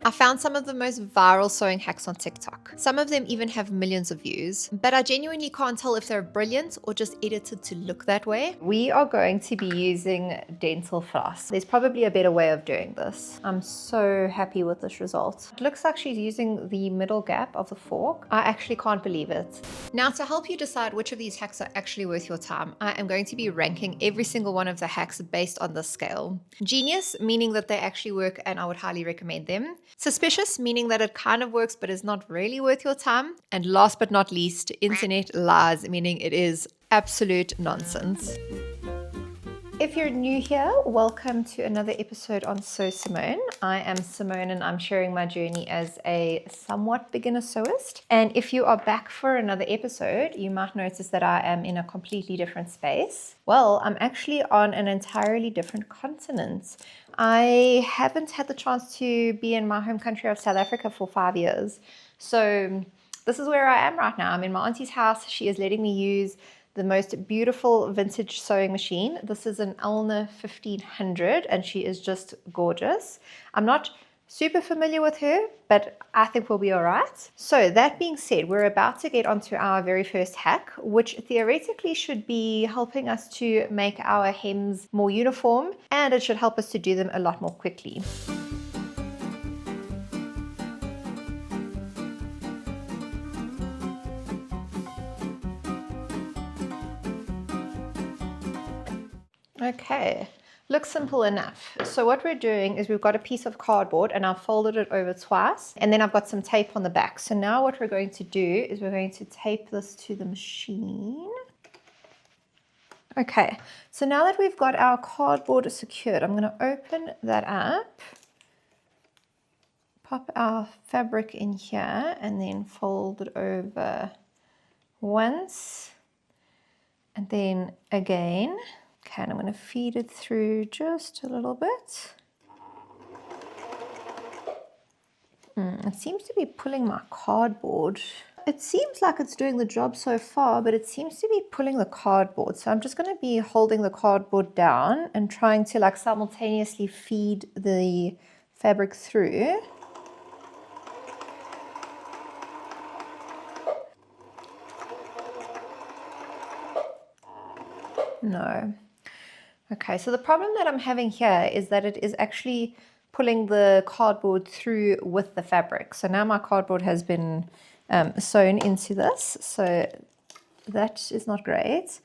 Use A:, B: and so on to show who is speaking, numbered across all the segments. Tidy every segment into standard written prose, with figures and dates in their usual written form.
A: I found some of the most viral sewing hacks on TikTok. Some of them even have millions of views, but I genuinely can't tell if they're brilliant or just edited to look that way. We are going to be using dental floss. There's probably a better way of doing this. I'm so happy with this result. It looks like she's using the middle gap of the fork. I actually can't believe it. Now, to help you decide which of these hacks are actually worth your time, I am going to be ranking every single one of the hacks based on this scale. Genius, meaning that they actually work and I would highly recommend them. Suspicious, meaning that it kind of works but is not really worth your time. And last but not least, internet lies, meaning it is absolute nonsense. If you're new here, welcome to another episode on Sew Simone. I am Simone and I'm sharing my journey as a somewhat beginner sewist. And if you are back for another episode, you might notice that I am in a completely different space. Well, I'm actually on an entirely different continent. I haven't had the chance to be in my home country of South Africa for 5 years. So this is where I am right now. I'm in my auntie's house. She is letting me use the most beautiful vintage sewing machine. This is an Elna 1500 and she is just gorgeous. I'm not super familiar with her, but I think we'll be all right. So that being said, we're about to get onto our very first hack, which theoretically should be helping us to make our hems more uniform, and it should help us to do them a lot more quickly. Okay, looks simple enough. So what we're doing is we've got a piece of cardboard and I've folded it over twice, and then I've got some tape on the back. So now what we're going to do is we're going to tape this to the machine. Okay, so now that we've got our cardboard secured, I'm going to open that up, pop our fabric in here, and then fold it over once, and then again. Okay, and I'm going to feed it through just a little bit. It seems to be pulling my cardboard. It seems like it's doing the job so far, but it seems to be pulling the cardboard. So I'm just going to be holding the cardboard down and trying to like simultaneously feed the fabric through. No. Okay, so the problem that I'm having here is that it is actually pulling the cardboard through with the fabric. So now my cardboard has been sewn into this, so that is not great.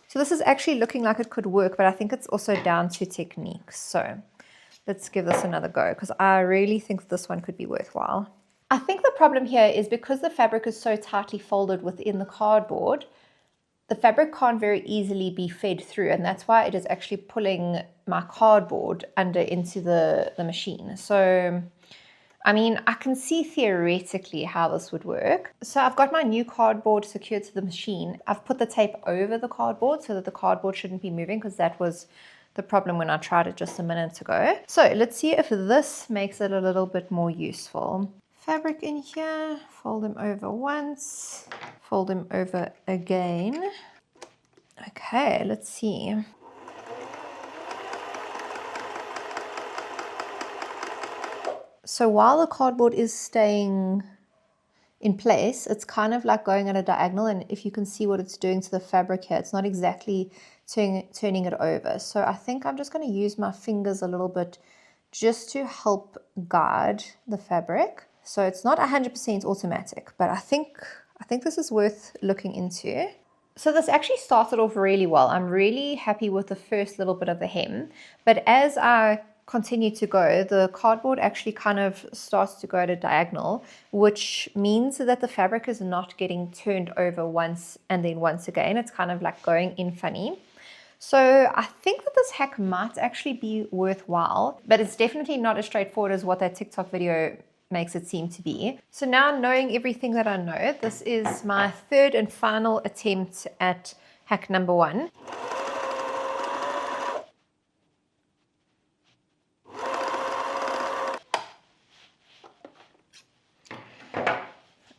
A: So this is actually looking like it could work, but I think it's also down to technique. So let's give this another go, because I really think this one could be worthwhile. I think the problem here is because the fabric is so tightly folded within the cardboard, the fabric can't very easily be fed through, and that's why it is actually pulling my cardboard under into the machine. So, I mean, I can see theoretically how this would work. So I've got my new cardboard secured to the machine. I've put the tape over the cardboard so that the cardboard shouldn't be moving, because that was the problem when I tried it just a minute ago. So let's see if this makes it a little bit more useful. Fabric in here, fold them over once, fold them over again. Okay, let's see. So while the cardboard is staying in place, it's kind of like going at a diagonal, and if you can see what it's doing to the fabric here, it's not exactly turning it over. So I think I'm just going to use my fingers a little bit just to help guide the fabric. So it's not 100% automatic, but I think this is worth looking into. So this actually started off really well. I'm really happy with the first little bit of the hem, but as I continue to go, the cardboard actually kind of starts to go at a diagonal, which means that the fabric is not getting turned over once and then once again. It's kind of like going in funny. So I think that this hack might actually be worthwhile, but it's definitely not as straightforward as what that TikTok video makes it seem to be. So now, knowing everything that I know, this is my third and final attempt at hack number 1.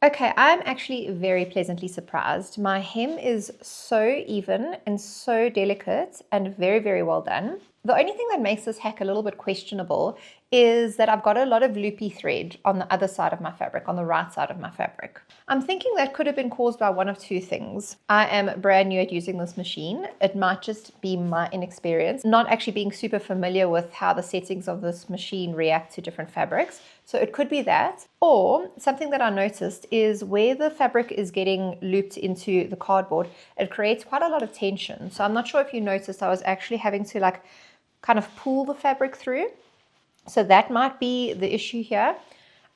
A: Okay, I'm actually very pleasantly surprised. My hem is so even and so delicate and very, very well done. The only thing that makes this hack a little bit questionable is that I've got a lot of loopy thread on the other side of my fabric, on the right side of my fabric. I'm thinking that could have been caused by one of two things. I am brand new at using this machine. It might just be my inexperience, not actually being super familiar with how the settings of this machine react to different fabrics. So it could be that. Or something that I noticed is where the fabric is getting looped into the cardboard, it creates quite a lot of tension. So I'm not sure if you noticed, I was actually having to like kind of pull the fabric through. So that might be the issue here.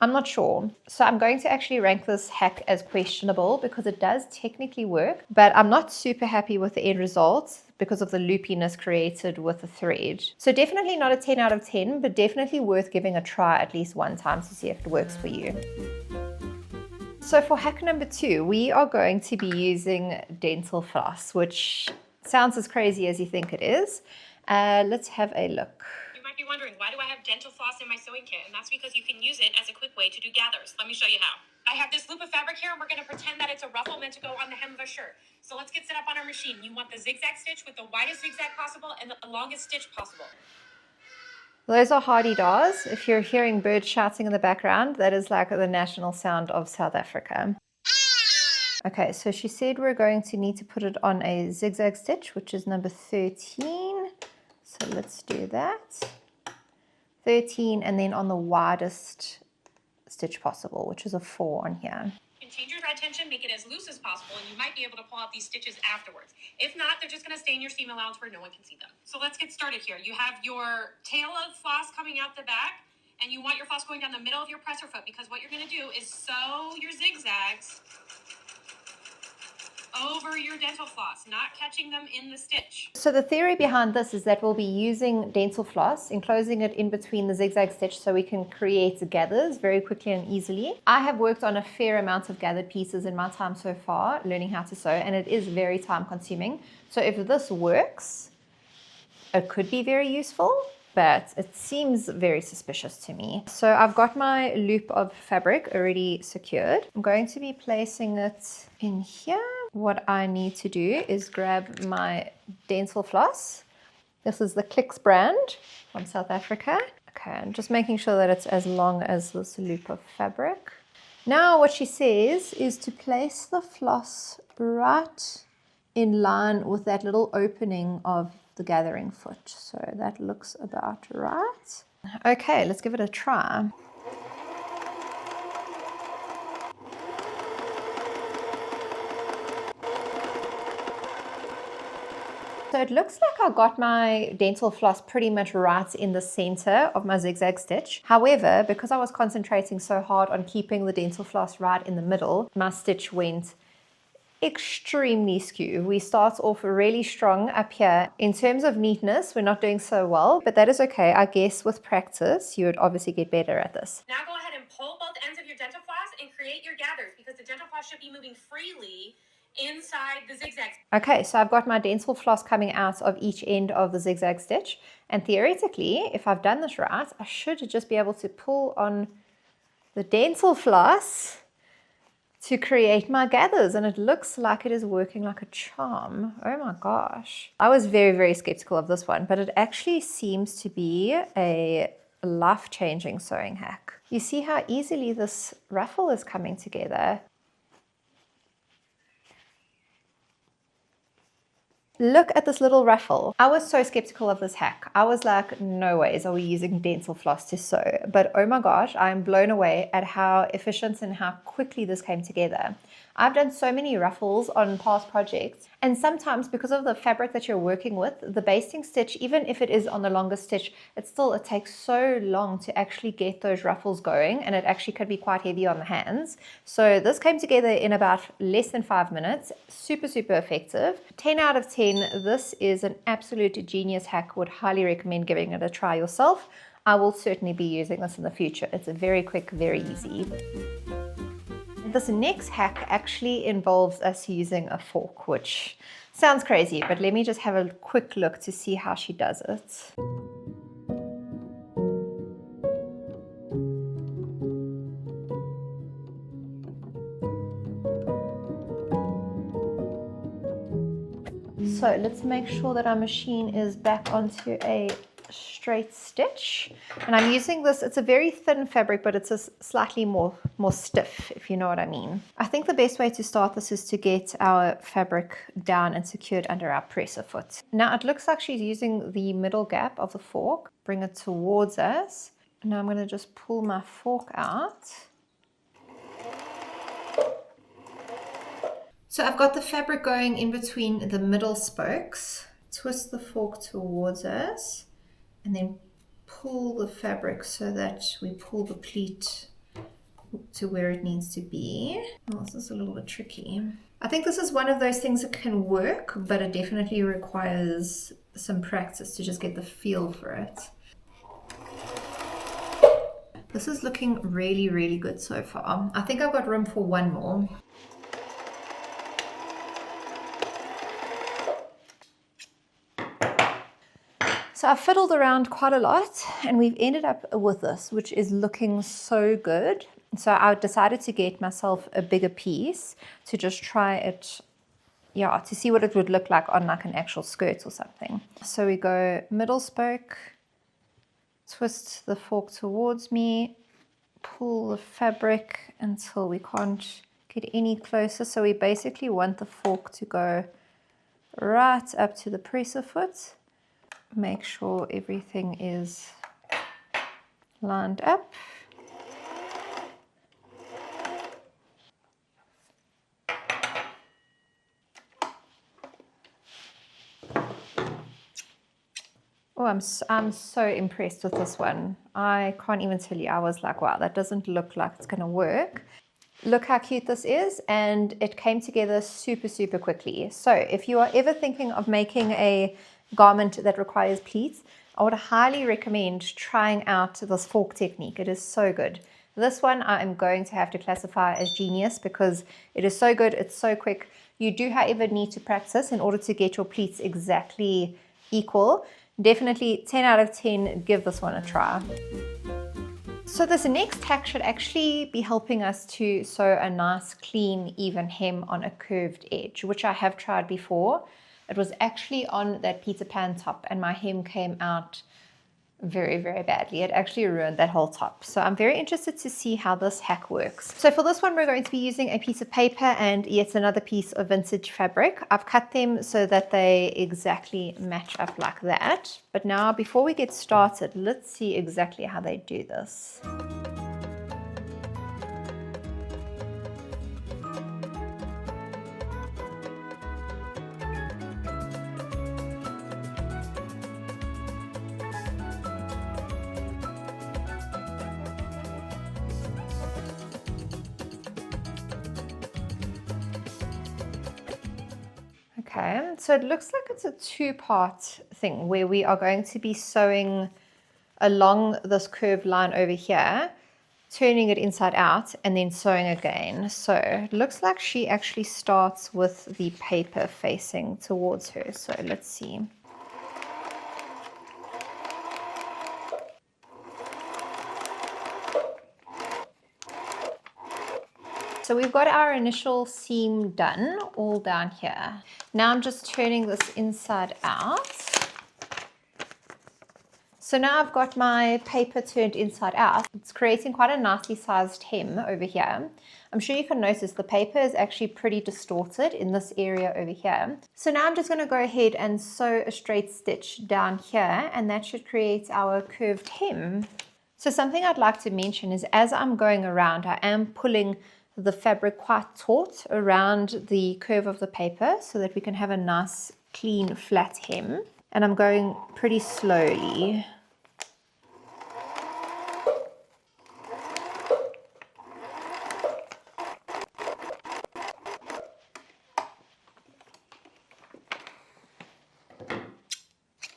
A: I'm not sure. So I'm going to actually rank this hack as questionable because it does technically work, but I'm not super happy with the end result because of the loopiness created with the thread. So definitely not a 10 out of 10, but definitely worth giving a try at least one time to see if it works for you. So for hack number 2, we are going to be using dental floss, which sounds as crazy as you think it is. Let's have a look.
B: You might be wondering, why do I have dental floss in my sewing kit? And that's because you can use it as a quick way to do gathers. Let me show you how. I have this loop of fabric here, and we're going to pretend that it's a ruffle meant to go on the hem of a shirt. So let's get set up on our machine. You want the zigzag stitch with the widest zigzag possible and the longest stitch possible.
A: Those are hardy-dars. If you're hearing birds shouting in the background, that is like the national sound of South Africa. Okay, so she said we're going to need to put it on a zigzag stitch, which is number 13. So let's do that. 13, and then on the widest stitch possible, which is a 4 on here.
B: You can change your thread tension, make it as loose as possible, and you might be able to pull out these stitches afterwards. If not, they're just going to stay in your seam allowance where no one can see them. So let's get started here. You have your tail of floss coming out the back, and you want your floss going down the middle of your presser foot, because what you're going to do is sew your zigzags over your dental floss, not catching them in the stitch.
A: So the theory behind this is that we'll be using dental floss, enclosing it in between the zigzag stitch so we can create gathers very quickly and easily. I have worked on a fair amount of gathered pieces in my time so far, learning how to sew, and it is very time consuming. So if this works, it could be very useful, but it seems very suspicious to me. So I've got my loop of fabric already secured. I'm going to be placing it in here. What I need to do is grab my dental floss. This is the Clicks brand from South Africa. Okay, I'm just making sure that it's as long as this loop of fabric. Now what she says is to place the floss right in line with that little opening of the gathering foot. So that looks about right. Okay, let's give it a try. So it looks like I got my dental floss pretty much right in the center of my zigzag stitch. However, because I was concentrating so hard on keeping the dental floss right in the middle, my stitch went extremely skew. We start off really strong up here. In terms of neatness, we're not doing so well, but that is okay. I guess with practice, you would obviously get better at this.
B: Now go ahead and pull both ends of your dental floss and create your gathers, because the dental floss should be moving freely inside the zigzags.
A: Okay, so I've got my dental floss coming out of each end of the zigzag stitch, and theoretically, if I've done this right, I should just be able to pull on the dental floss to create my gathers, and it looks like it is working like a charm. Oh my gosh. I was very, very skeptical of this one, but it actually seems to be a life-changing sewing hack. You see how easily this ruffle is coming together? Look at this little ruffle. I was so skeptical of this hack. I was like, no ways are we using dental floss to sew. But oh my gosh, I'm blown away at how efficient and how quickly this came together. I've done so many ruffles on past projects, and sometimes because of the fabric that you're working with, the basting stitch, even if it is on the longest stitch, it takes so long to actually get those ruffles going, and it actually could be quite heavy on the hands. So this came together in about less than 5 minutes. Super, super effective. 10 out of 10. This is an absolute genius hack. Would highly recommend giving it a try yourself. I will certainly be using this in the future. It's very quick, very easy. This next hack actually involves us using a fork, which sounds crazy, but let me just have a quick look to see how she does it. So So let's make sure that our machine is back onto a straight stitch. And I'm using this, it's a very thin fabric, but it's a slightly more stiff, if you know what I mean. I think the best way to start this is to get our fabric down and secured under our presser foot. Now it looks like she's using the middle gap of the fork, bring it towards us. Now I'm going to just pull my fork out. So I've got the fabric going in between the middle spokes. Twist the fork towards us and then pull the fabric so that we pull the pleat to where it needs to be. Oh, this is a little bit tricky. I think this is one of those things that can work, but it definitely requires some practice to just get the feel for it. This is looking really, really good so far. I think I've got room for one more. So I've fiddled around quite a lot and we've ended up with this, which is looking so good. So I decided to get myself a bigger piece to just try it, yeah, to see what it would look like on like an actual skirt or something. So we go middle spoke, twist the fork towards me, pull the fabric until we can't get any closer. So we basically want the fork to go right up to the presser foot. Make sure everything is lined up. Oh, I'm so impressed with this one. I can't even tell you. I was like, wow, that doesn't look like it's going to work. Look how cute this is, and it came together super, super quickly. So if you are ever thinking of making a garment that requires pleats, I would highly recommend trying out this fork technique. It is so good. This one I am going to have to classify as genius because it is so good, it's so quick. You do, however, need to practice in order to get your pleats exactly equal. Definitely 10 out of 10, give this one a try. So this next tack should actually be helping us to sew a nice, clean, even hem on a curved edge, which I have tried before. It was actually on that Peter Pan top and my hem came out very, very badly. It actually ruined that whole top. So I'm very interested to see how this hack works. So for this one, we're going to be using a piece of paper and yet another piece of vintage fabric. I've cut them so that they exactly match up like that. But now before we get started, let's see exactly how they do this. Okay, so it looks like it's a two-part thing where we are going to be sewing along this curved line over here, turning it inside out and then sewing again. So it looks like she actually starts with the paper facing towards her. So let's see. So we've got our initial seam done, all down here. Now I'm just turning this inside out. So now I've got my paper turned inside out. It's creating quite a nicely sized hem over here. I'm sure you can notice the paper is actually pretty distorted in this area over here. So now I'm just going to go ahead and sew a straight stitch down here, and that should create our curved hem. So something I'd like to mention is as I'm going around, I am pulling the fabric quite taut around the curve of the paper so that we can have a nice clean flat hem, and I'm going pretty slowly.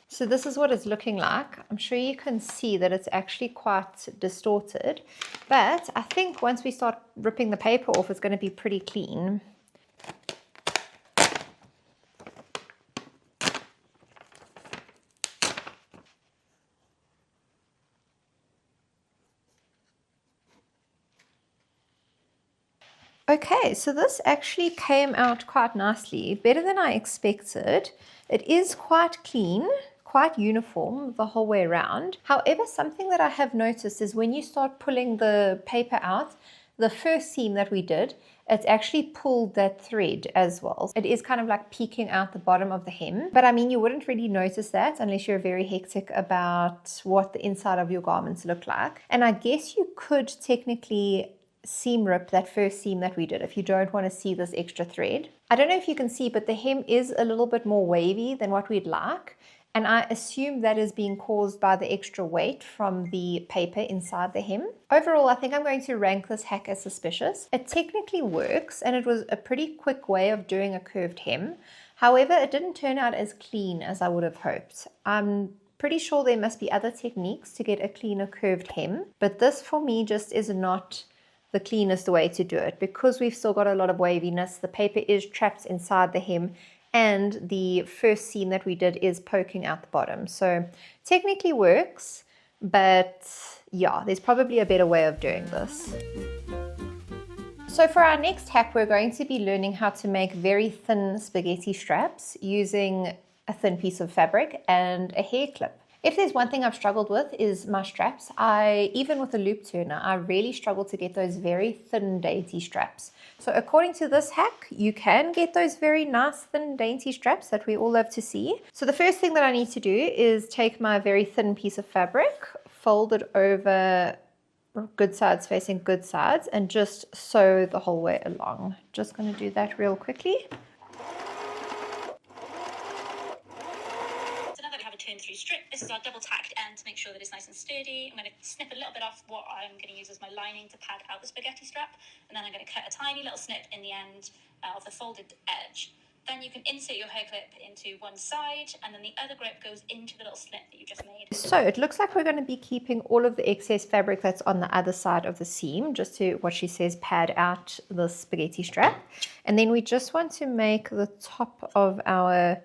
A: So this is what it's looking like. I'm sure you can see that it's actually quite distorted, but I think once we start ripping the paper off, it's going to be pretty clean. Okay, so this actually came out quite nicely, better than I expected. It is quite clean, quite uniform the whole way around. However, something that I have noticed is when you start pulling the paper out, the first seam that we did, it's actually pulled that thread as well. It is kind of like peeking out the bottom of the hem. But I mean, you wouldn't really notice that unless you're very hectic about what the inside of your garments look like. And I guess you could technically seam rip that first seam that we did if you don't want to see this extra thread. I don't know if you can see, but the hem is a little bit more wavy than what we'd like. And I assume that is being caused by the extra weight from the paper inside the hem. Overall, I think I'm going to rank this hack as suspicious. It technically works, and it was a pretty quick way of doing a curved hem. However, it didn't turn out as clean as I would have hoped. I'm pretty sure there must be other techniques to get a cleaner curved hem, but this for me just is not the cleanest way to do it because we've still got a lot of waviness. The paper is trapped inside the hem, and the first seam that we did is poking out the bottom. So technically works, but yeah, there's probably a better way of doing this. So for our next hack, we're going to be learning how to make very thin spaghetti straps using a thin piece of fabric and a hair clip. If there's one thing I've struggled with is my straps. Even with a loop turner, I really struggle to get those very thin, dainty straps. So according to this hack, you can get those very nice, thin, dainty straps that we all love to see. So the first thing that I need to do is take my very thin piece of fabric, fold it over good sides facing good sides, and just sew the whole way along. Just going to do that real quickly.
B: Turn through strip. This is our double tacked end to make sure that it's nice and sturdy. I'm going to snip a little bit off what I'm going to use as my lining to pad out the spaghetti strap, and then I'm going to cut a tiny little snip in the end of the folded edge. Then you can insert your hair clip into one side, and then the other grip goes into the little slit that you just made.
A: So it looks like we're going to be keeping all of the excess fabric that's on the other side of the seam, just to, what she says, pad out the spaghetti strap. And then we just want to make the top of our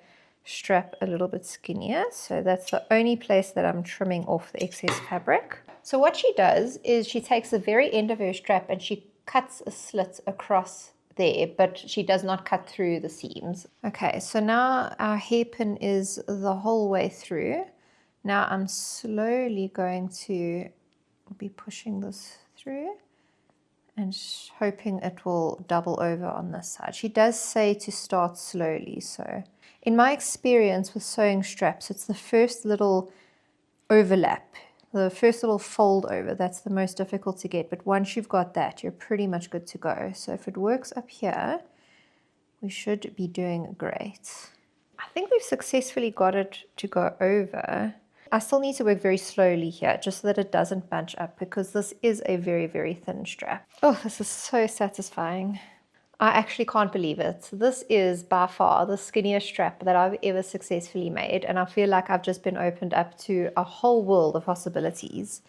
A: strap a little bit skinnier, so that's the only place that I'm trimming off the excess fabric. So what she does is she takes the very end of her strap and she cuts a slit across there, but she does not cut through the seams. Okay, so now our hairpin is the whole way through. Now I'm slowly going to be pushing this through and hoping it will double over on this side. She does say to start slowly, so in my experience with sewing straps, it's the first little overlap, the first little fold over, that's the most difficult to get. But once you've got that, you're pretty much good to go. So if it works up here, we should be doing great. I think we've successfully got it to go over. I still need to work very slowly here, just so that it doesn't bunch up, because this is a very, very thin strap. Oh, this is so satisfying. I actually can't believe it. This is by far the skinniest strap that I've ever successfully made, and I feel like I've just been opened up to a whole world of possibilities.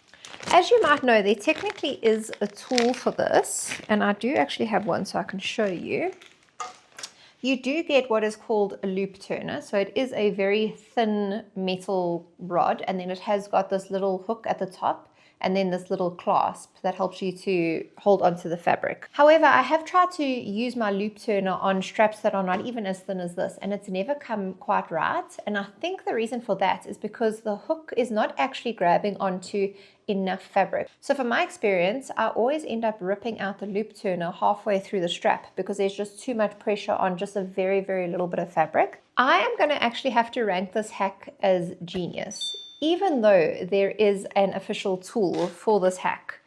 A: As you might know, there technically is a tool for this, and I do actually have one so I can show you. You do get what is called a loop turner. So it is a very thin metal rod, and then it has got this little hook at the top and then this little clasp that helps you to hold onto the fabric. However, I have tried to use my loop turner on straps that are not even as thin as this, and it's never come quite right. And I think the reason for that is because the hook is not actually grabbing onto enough fabric. So from my experience, I always end up ripping out the loop turner halfway through the strap because there's just too much pressure on just a very, very little bit of fabric. I am going to actually have to rank this hack as genius. Even though there is an official tool for this hack,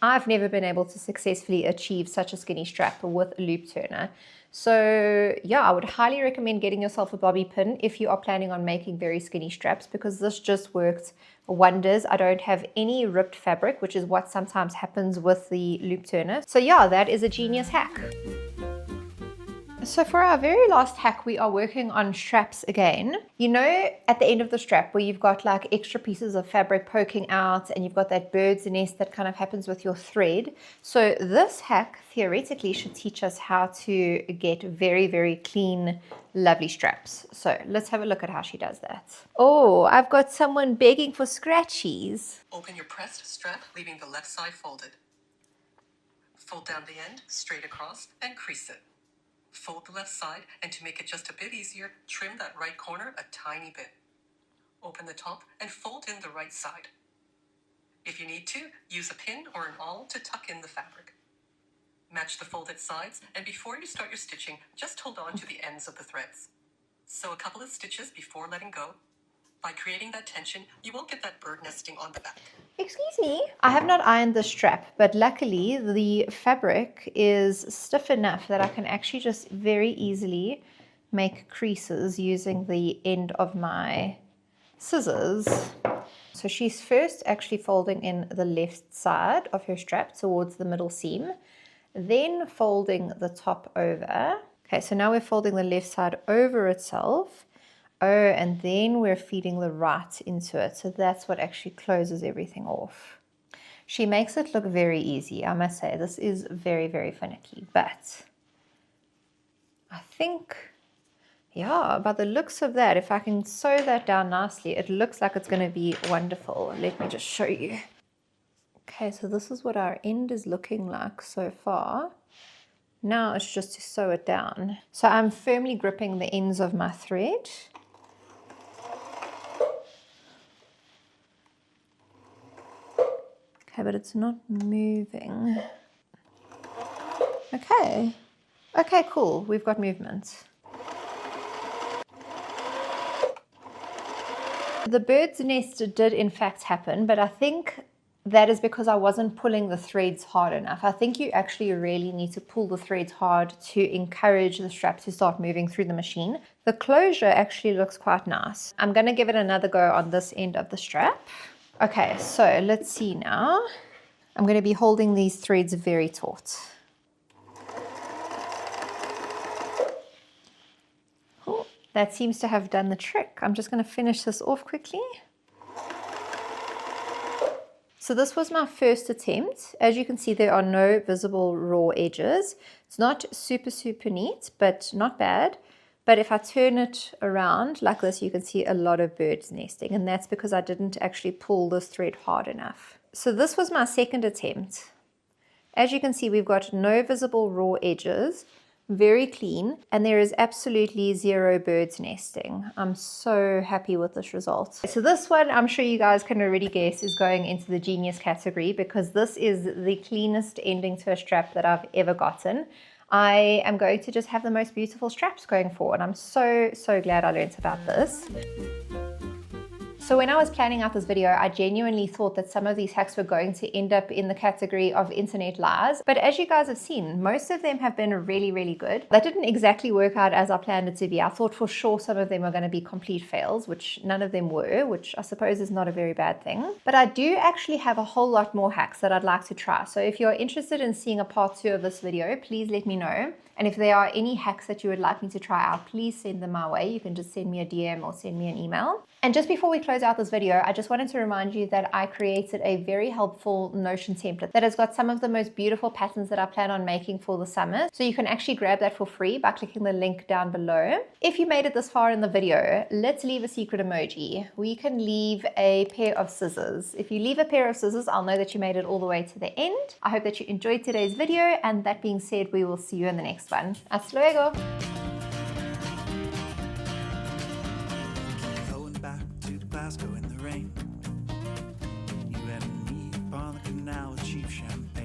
A: I've never been able to successfully achieve such a skinny strap with a loop turner. So yeah, I would highly recommend getting yourself a bobby pin if you are planning on making very skinny straps, because this just worked wonders. I don't have any ripped fabric, which is what sometimes happens with the loop turner. So yeah, that is a genius hack. So for our very last hack, we are working on straps again. You know, at the end of the strap where you've got like extra pieces of fabric poking out and you've got that bird's nest that kind of happens with your thread. So this hack theoretically should teach us how to get very, very clean, lovely straps. So let's have a look at how she does that. Oh, I've got someone begging for scratchies.
C: Open your pressed strap, leaving the left side folded. Fold down the end, straight across, and crease it. Fold the left side, and to make it just a bit easier, trim that right corner a tiny bit. Open the top and fold in the right side. If you need to, use a pin or an awl to tuck in the fabric. Match the folded sides, and before you start your stitching, just hold on to the ends of the threads. Sew a couple of stitches before letting go. By creating that tension, you won't get that bird nesting on the back.
A: Excuse me? I have not ironed the strap, but luckily the fabric is stiff enough that I can actually just very easily make creases using the end of my scissors. So she's first actually folding in the left side of her strap towards the middle seam, then folding the top over. Okay, so now we're folding the left side over itself. Oh, and then we're feeding the right into it. So that's what actually closes everything off. She makes it look very easy, I must say. This is very, very finicky, but I think, yeah, by the looks of that, if I can sew that down nicely, it looks like it's going to be wonderful. Let me just show you. Okay, so this is what our end is looking like so far. Now it's just to sew it down. So I'm firmly gripping the ends of my thread. Okay, but it's not moving. Okay. Okay, cool. We've got movement. The bird's nest did in fact happen, but I think that is because I wasn't pulling the threads hard enough. I think you actually really need to pull the threads hard to encourage the strap to start moving through the machine. The closure actually looks quite nice. I'm going to give it another go on this end of the strap. Okay, so let's see now. I'm going to be holding these threads very taut. Oh, that seems to have done the trick. I'm just going to finish this off quickly. So this was my first attempt. As you can see, there are no visible raw edges. It's not super, super neat, but not bad. But if I turn it around like this, you can see a lot of birds nesting, and that's because I didn't actually pull this thread hard enough. So this was my second attempt. As you can see, we've got no visible raw edges, very clean, and there is absolutely zero birds nesting. I'm so happy with this result. So this one, I'm sure you guys can already guess, is going into the genius category because this is the cleanest ending to a strap that I've ever gotten. I am going to just have the most beautiful straps going forward. I'm so glad I learned about this. So when I was planning out this video, I genuinely thought that some of these hacks were going to end up in the category of internet lies. But as you guys have seen, most of them have been really, really good. That didn't exactly work out as I planned it to be. I thought for sure some of them were going to be complete fails, which none of them were, which I suppose is not a very bad thing. But I do actually have a whole lot more hacks that I'd like to try. So if you're interested in seeing a part 2 of this video, please let me know. And if there are any hacks that you would like me to try out, please send them my way. You can just send me a DM or send me an email. And just before we close out this video, I just wanted to remind you that I created a very helpful Notion template that has got some of the most beautiful patterns that I plan on making for the summer. So you can actually grab that for free by clicking the link down below. If you made it this far in the video, let's leave a secret emoji. We can leave a pair of scissors. If you leave a pair of scissors, I'll know that you made it all the way to the end. I hope that you enjoyed today's video, and that being said, we will see you in the next one. Hasta luego!
D: Going back to Glasgow in the rain. You and me upon the canal with cheap champagne.